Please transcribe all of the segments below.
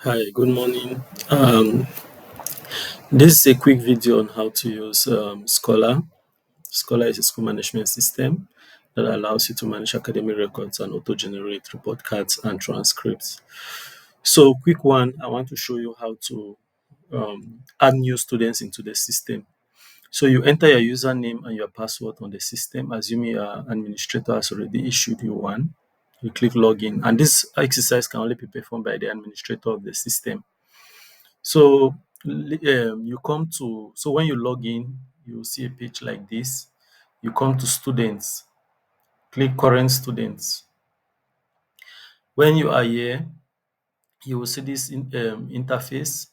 Hi, good morning. Um, this is a quick video on how to use Scholar. Scholar is a school management system that allows you to manage academic records and auto-generate report cards and transcripts. So, quick one, I want to show you how to add new students into the system. So, you enter your username and your password on the system, assuming your administrator has already issued you one. You click login, and this exercise can only be performed by the administrator of the system. So you come to when you log in, you will see a page like this. You come to students, click current students. When you are here, you will see this interface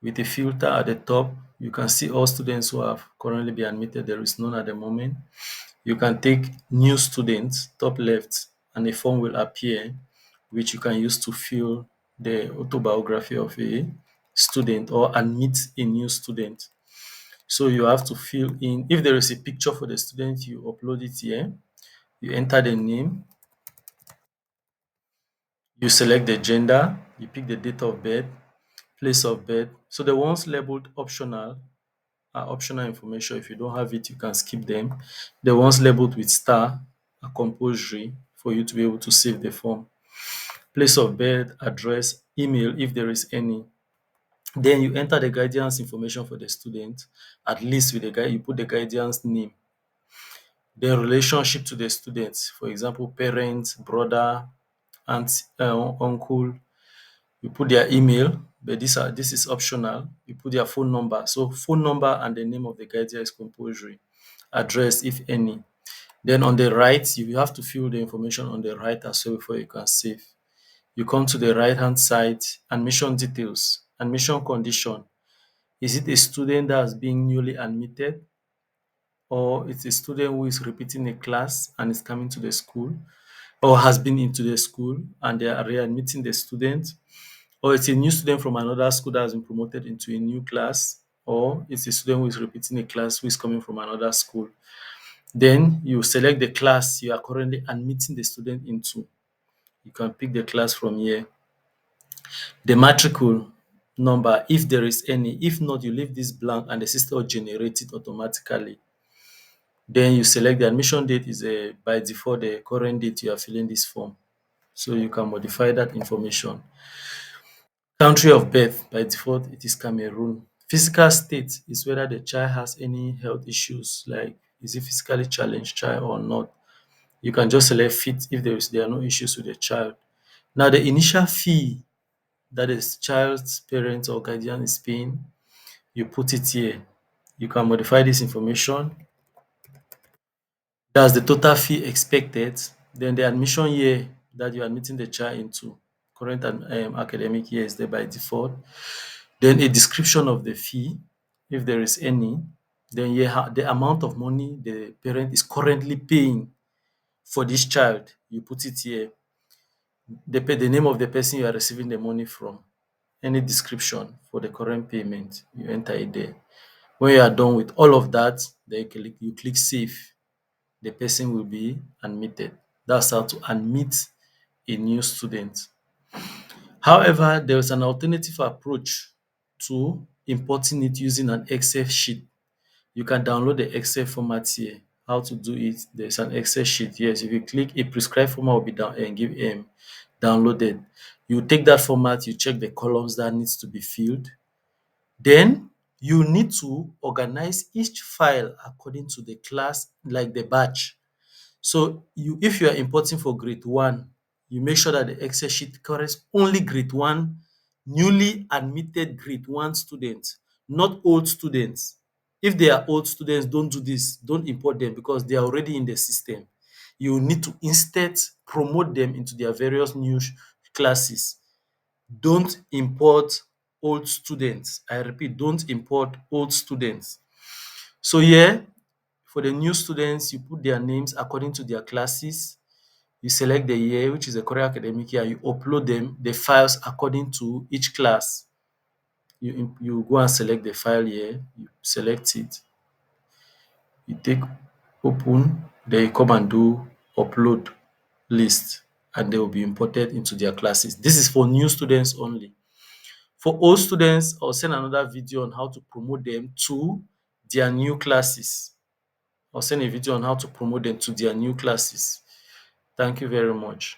with a filter at the top. You can see all students who have currently been admitted. There is none at the moment. You can take new students, top left, and a form will appear which you can use to fill the autobiography of a student or admit a new student. So you have to fill in, if there is a picture for the student, you upload it here. You enter the name, you select the gender, you pick the date of birth, place of birth. So the ones labeled optional are optional information. If you don't have it, you can skip them. The ones labeled with star are compulsory for you to be able to save the form. Place of birth, address, email if there is any. Then you enter the guardian's information for the student, at least with the guy, you put the guardian's name. Then relationship to the students, for example, parents, brother, aunt, uncle. You put their email, but this is optional. You put their phone number. So phone number and the name of the guardian is compulsory. Address, if any. Then on the right, you have to fill the information on the right as well before you can save. You come to the right hand side, admission details, admission condition. Is it a student that has been newly admitted, or it's a student who is repeating a class and is coming to the school, or has been into the school and they are readmitting the student, or it's a new student from another school that has been promoted into a new class, or it's a student who is repeating a class who is coming from another school. Then you select the class you are currently admitting the student into. You can pick the class from here. The matricule number, if there is any. If not, you leave this blank and the system will generate it automatically. Then you select the admission date is by default the current date you are filling this form. So you can modify that information. Country of birth, by default it is Cameroon. Physical state is whether the child has any health issues, like is he physically challenged child or not. You can just select fit if there are no issues with the child. Now the initial fee that is child's parent or guardian is paying, you put it here. You can modify this information. That's the total fee expected. Then the admission year that you're admitting the child into, current and academic year is there by default. Then a description of the fee, if there is any. Then the amount of money the parent is currently paying for this child, you put it here. The name of the person you are receiving the money from, any description for the current payment, you enter it there. When you are done with all of that, then you click save. The person will be admitted. That's how to admit a new student. However, there is an alternative approach to importing it using an Excel sheet. You can download the Excel format here. How to do it? There's an Excel sheet. Yes, if you click, a prescribed format will be down and give downloaded. You take that format, you check the columns that needs to be filled. Then you need to organize each file according to the class, like the batch. So if you are importing for grade one, you make sure that the Excel sheet covers only grade one, newly admitted grade one students, not old students. If they are old students, don't do this. Don't import them because they are already in the system. You need to instead promote them into their various new classes. Don't import old students. I repeat, don't import old students. So here, for the new students, you put their names according to their classes. You select the year, which is the current academic year. You upload the files according to each class. You go and select the file here. You select it. You take open. Then you come and do upload list, and they will be imported into their classes. This is for new students only. For old students, I'll send another video on how to promote them to their new classes. I'll send a video on how to promote them to their new classes. Thank you very much.